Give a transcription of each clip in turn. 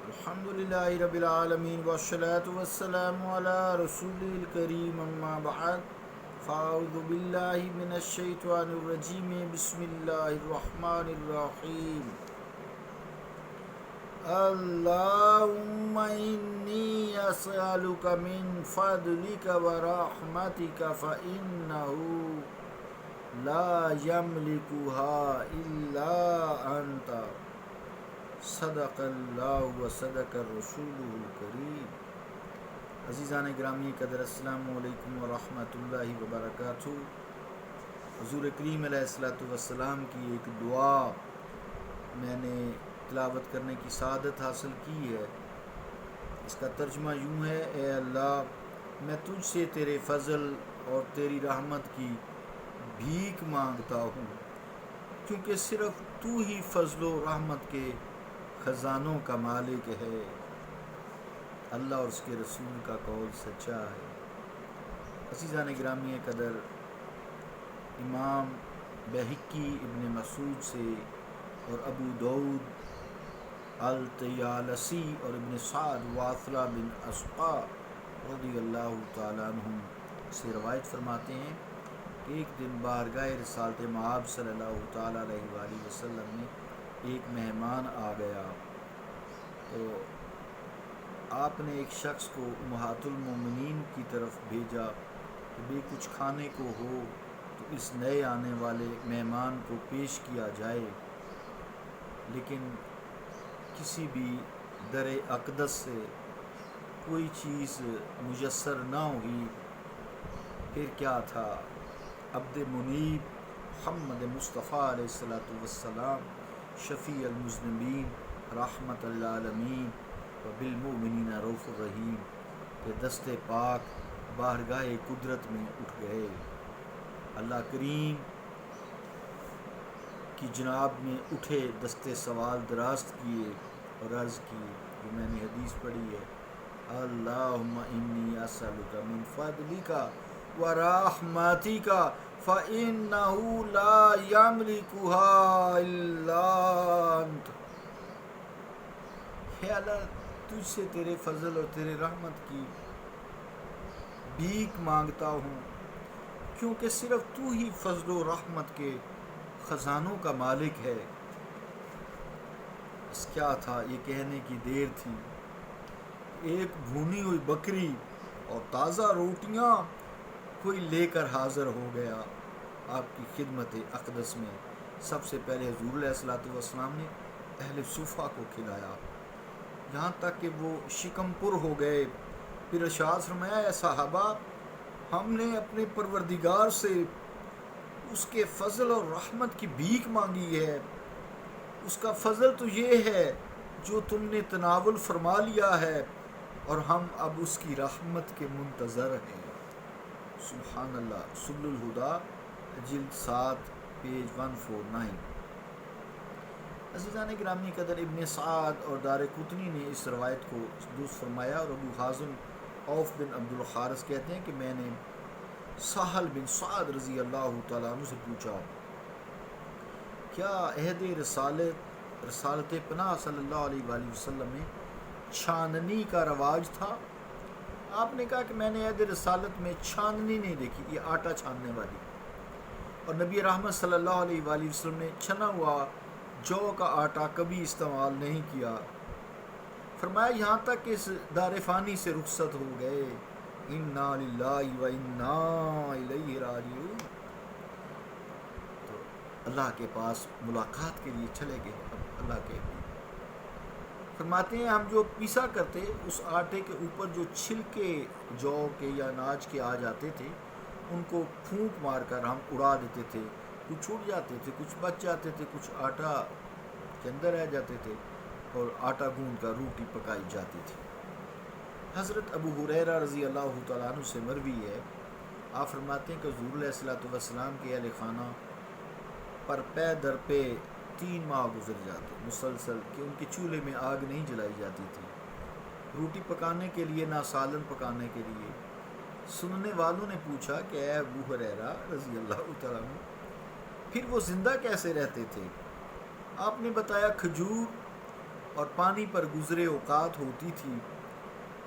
الحمد للہ رب العالمین والصلاة والسلام علی رسول الکریم اما بعد فاعوذ باللہ من الشیطان الرجیم بسم اللہ الرحمن الرحیم اللہم انی اسألک من فضلک ورحمتک فإنہ لا یملکها الا انت صدق اللہ و صدق الرسول الکریم۔ عزیزان گرامی قدر، السلام علیکم ورحمۃ اللہ وبرکاتہ۔ حضور کریم علیہ الصلوۃ والسلام کی ایک دعا میں نے تلاوت کرنے کی سعادت حاصل کی ہے۔ اس کا ترجمہ یوں ہے: اے اللہ، میں تجھ سے تیرے فضل اور تیری رحمت کی بھیک مانگتا ہوں، کیونکہ صرف تو ہی فضل و رحمت کے خزانوں کا مالک ہے۔ اللہ اور اس کے رسول کا قول سچا ہے۔ عزیزان گرامی قدر، امام بہقی ابن مسعود سے اور ابو داؤد الطیالسی اور ابن سعد واثلہ بن اسقا رضی اللہ تعالیٰ عنہ سے روایت فرماتے ہیں کہ ایک دن بارگاہ رسالت مآب صلی اللہ تعالیٰ علیہ وآلہ وسلم میں ایک مہمان آ گیا تو آپ نے ایک شخص کو امہات المومنین کی طرف بھیجا کہ بھی کچھ کھانے کو ہو تو اس نئے آنے والے مہمان کو پیش کیا جائے، لیکن کسی بھی در اقدس سے کوئی چیز میسر نہ ہوئی۔ پھر کیا تھا، عبد منیب محمد مصطفیٰ علیہ الصلوۃ والسلام شفیع المذنبین رحمت للعالمین و بالمؤمنین رؤوف الرحیم کے دست پاک بارگاہ قدرت میں اٹھ گئے۔ اللہ کریم کی جناب میں اٹھے، دست سوال دراز کیے اور عرض کی، جو میں نے حدیث پڑھی ہے: اللہم انی اسألک من فضلک ورحمتک فإنہ لا یملکها الا انت۔ اے اللہ، تجھ سے تیرے فضل اور تیرے رحمت کی بھیک مانگتا ہوں، کیونکہ صرف تو ہی فضل و رحمت کے خزانوں کا مالک ہے۔ اس کیا تھا، یہ کہنے کی دیر تھی۔ ایک بھونی ہوئی بکری اور تازہ روٹیاں کوئی لے کر حاضر ہو گیا آپ کی خدمت اقدس میں۔ سب سے پہلے حضور علیہ الصلوۃ والسلام نے اہل صفہ کو کھلایا، یہاں تک کہ وہ شکم پر ہو گئے۔ پھر ارشاد فرمایا: اے صحابہ، ہم نے اپنے پروردگار سے اس کے فضل اور رحمت کی بھیک مانگی ہے۔ اس کا فضل تو یہ ہے جو تم نے تناول فرما لیا ہے، اور ہم اب اس کی رحمت کے منتظر ہیں۔ سبحان اللہ۔ سبل الہدا جلد 7 پیج 149۔ عزیزان گرامی قدر، ابن سعد اور دارقطنی نے اس روایت کو درست فرمایا، اور ابو حازم عوف بن عبد الحارث کہتے ہیں کہ میں نے سہل بن سعد رضی اللہ تعالیٰ عنہ سے پوچھا، کیا عہد رسالت پناہ صلی اللہ علیہ وآلہ وسلم میں چھاننی کا رواج تھا؟ آپ نے کہا کہ میں نے عہد رسالت میں چھاننی نہیں دیکھی، یہ آٹا چھاننے والی، اور نبی رحمت صلی اللہ علیہ وآلہ وسلم نے چھنا ہوا جو کا آٹا کبھی استعمال نہیں کیا۔ فرمایا یہاں تک کہ اس دار فانی سے رخصت ہو گئے۔ انا للہ و انا الیہ راجعون۔ تو اللہ کے پاس ملاقات کے لیے چلے گئے۔ اب اللہ کے فرماتے ہیں ہم جو پیسا کرتے، اس آٹے کے اوپر جو چھلکے جو کے یا اناج کے آ جاتے تھے، ان کو پھونک مار کر ہم اڑا دیتے تھے۔ کچھ چھوٹ جاتے تھے، کچھ بچ جاتے تھے، کچھ آٹا کے اندر رہ جاتے تھے، اور آٹا گوندھ کر روٹی پکائی جاتی تھی۔ حضرت ابو ہریرہ رضی اللہ تعالیٰ عنہ سے مروی ہے، آپ فرماتے ہیں کہ حضور علیہ الصلوۃ والسلام کے اہل خانہ پر پے در پہ 3 ماہ گزر جاتے مسلسل، کہ ان کے چولہے میں آگ نہیں جلائی جاتی تھی، روٹی پکانے کے لیے نہ سالن پکانے کے لیے۔ سننے والوں نے پوچھا کہ اے ابو ہریرہ رضی اللہ تعالیٰ عنہ، پھر وہ زندہ کیسے رہتے تھے؟ آپ نے بتایا کھجور اور پانی پر گزرے اوقات ہوتی تھی۔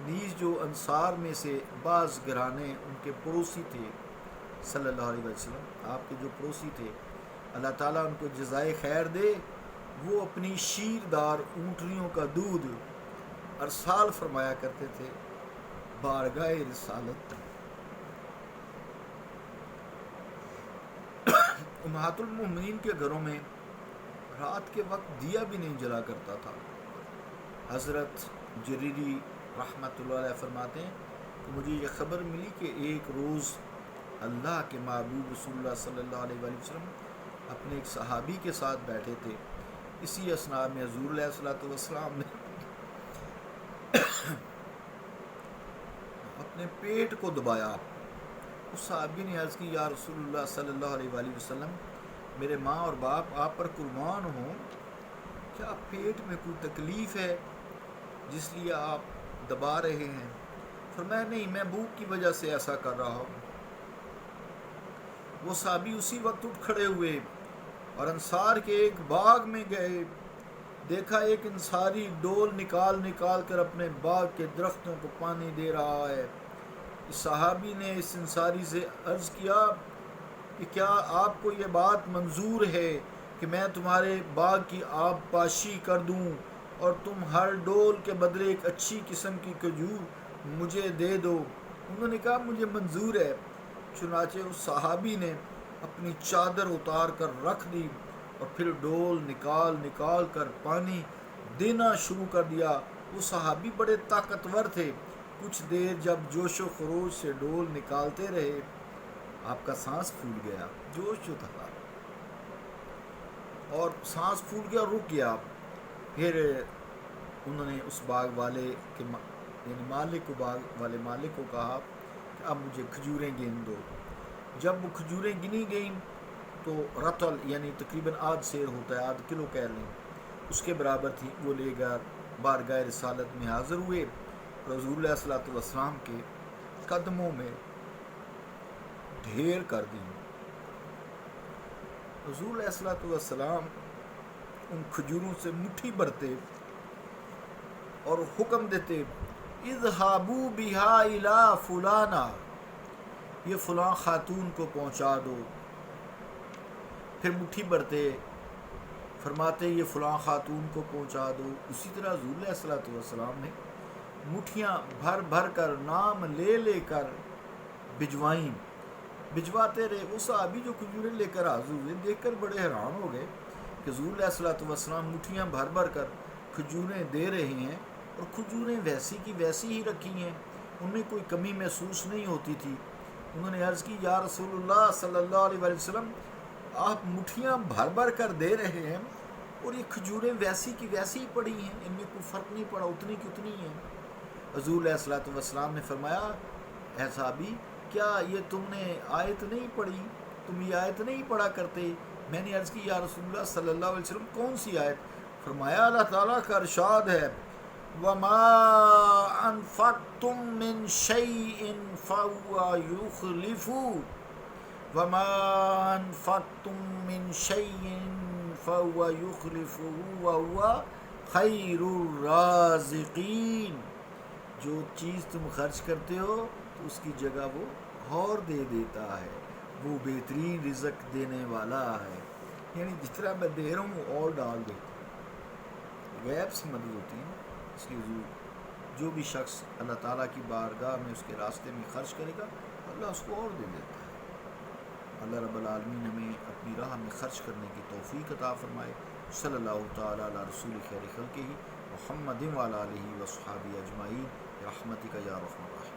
نیز جو انصار میں سے بعض گھرانے ان کے پڑوسی تھے صلی اللہ علیہ وسلم، آپ کے جو پڑوسی تھے، اللہ تعالیٰ ان کو جزائے خیر دے، وہ اپنی شیردار اونٹنیوں کا دودھ ارسال فرمایا کرتے تھے بارگاہ رسالت۔ امہات المومنین کے گھروں میں رات کے وقت دیا بھی نہیں جلا کرتا تھا۔ حضرت جریری رحمۃ اللہ علیہ فرماتے ہیں کہ مجھے یہ خبر ملی کہ ایک روز اللہ کے محبوب رسول اللہ صلی اللہ علیہ وآلہ وسلم اپنے ایک صحابی کے ساتھ بیٹھے تھے۔ اسی اثناء میں حضور علیہ الصلوۃ والسلام نے اپنے پیٹ کو دبایا۔ اس صحابی نے عرض کی، یا رسول اللہ صلی اللہ علیہ وآلہ وسلم، میرے ماں اور باپ آپ پر قربان ہوں، کیا پیٹ میں کوئی تکلیف ہے جس لیے آپ دبا رہے ہیں؟ فرمایا نہیں، میں بھوک کی وجہ سے ایسا کر رہا ہوں۔ وہ صحابی اسی وقت اٹھ کھڑے ہوئے اور انصار کے ایک باغ میں گئے۔ دیکھا ایک انصاری ڈول نکال نکال کر اپنے باغ کے درختوں کو پانی دے رہا ہے۔ اس صحابی نے اس انصاری سے عرض کیا کہ کیا آپ کو یہ بات منظور ہے کہ میں تمہارے باغ کی آب پاشی کر دوں اور تم ہر ڈول کے بدلے ایک اچھی قسم کی کھجور مجھے دے دو؟ انہوں نے کہا مجھے منظور ہے۔ چنانچہ اس صحابی نے اپنی چادر اتار کر رکھ دی اور پھر ڈول نکال نکال کر پانی دینا شروع کر دیا۔ وہ صحابی بڑے طاقتور تھے۔ کچھ دیر جب جوش و خروش سے ڈول نکالتے رہے، آپ کا سانس پھول گیا، جوش جو تھا اور سانس پھول گیا، رک گیا۔ پھر انہوں نے اس باغ والے کے یعنی مالک کو کہا کہ اب مجھے کھجوریں گن دو۔ جب وہ کھجوریں گنی گئیں تو رطل یعنی تقریباً آدھ سیر ہوتا ہے، آدھ کلو کہہ لیں، اس کے برابر تھی۔ وہ لے کر بارگاہ رسالت میں حاضر ہوئے اور حضور علیہ الصلوۃ والسلام کے قدموں میں ڈھیر کر دی۔ حضور علیہ الصلوۃ والسلام ان کھجوروں سے مٹھی بھرتے اور حکم دیتے، اذهبوا بها الى فلانا، یہ فلاں خاتون کو پہنچا دو۔ پھر مٹھی بھرتے، فرماتے یہ فلاں خاتون کو پہنچا دو۔ اسی طرح حضور علیہ الصلوۃ والسلام نے مٹھیاں بھر بھر کر نام لے لے کر بھجواتے رہے۔ وہ صحابی جو کھجوریں لے کر حاضر ہوئے دیکھ کر بڑے حیران ہو گئے کہ حضور علیہ الصلوۃ والسلام مٹھیاں بھر بھر کر کھجوریں دے رہے ہیں اور کھجوریں ویسی کی ویسی ہی رکھی ہیں، ان میں کوئی کمی محسوس نہیں ہوتی تھی۔ انہوں نے عرض کی، یا رسول اللہ صلی اللہ علیہ وآلہ وسلم، آپ مٹھیاں بھر بھر کر دے رہے ہیں اور یہ کھجوریں ویسی کی ویسی ہی پڑی ہیں، ان میں کوئی فرق نہیں پڑا، اتنی کی اتنی ہیں۔ حضور علیہ الصلوۃ والسلام نے فرمایا، اے صحابی، کیا یہ تم نے آیت نہیں پڑھی؟ تم یہ آیت نہیں پڑھا کرتے؟ میں نے عرض کی، یا رسول اللہ صلی اللہ علیہ وسلم کون سی آیت؟ فرمایا اللہ تعالیٰ کا ارشاد ہے، وَمَا أَنفَقْتُم مِّن شَيْءٍ فَهُوَ يُخْلِفُهُ وَمَا أَنفَقْتُم مِّن شَيْءٍ فَهُوَ يُخْلِفُهُ وَهُوَ خَيْرُ الرَّازِقِينَ۔ جو چیز تم خرچ کرتے ہو تو اس کی جگہ وہ اور دے دیتا ہے، وہ بہترین رزق دینے والا ہے۔ یعنی جتنا میں دے رہا ہوں اور ڈال دیتا ہوں۔ غیب سے مدد ہوتی ہے، اس لیے حضور جو بھی شخص اللہ تعالیٰ کی بارگاہ میں اس کے راستے میں خرچ کرے گا، اللہ اس کو اور دے دیتا ہے۔ اللہ رب العالمین ہمیں اپنی راہ میں خرچ کرنے کی توفیق عطا فرمائے۔ صلی اللہ تعالیٰ علی رسول خیر خلقہ محمد وعلی آلہ وصحبہ اجمعین برحمتک یا ارحم الراحمین۔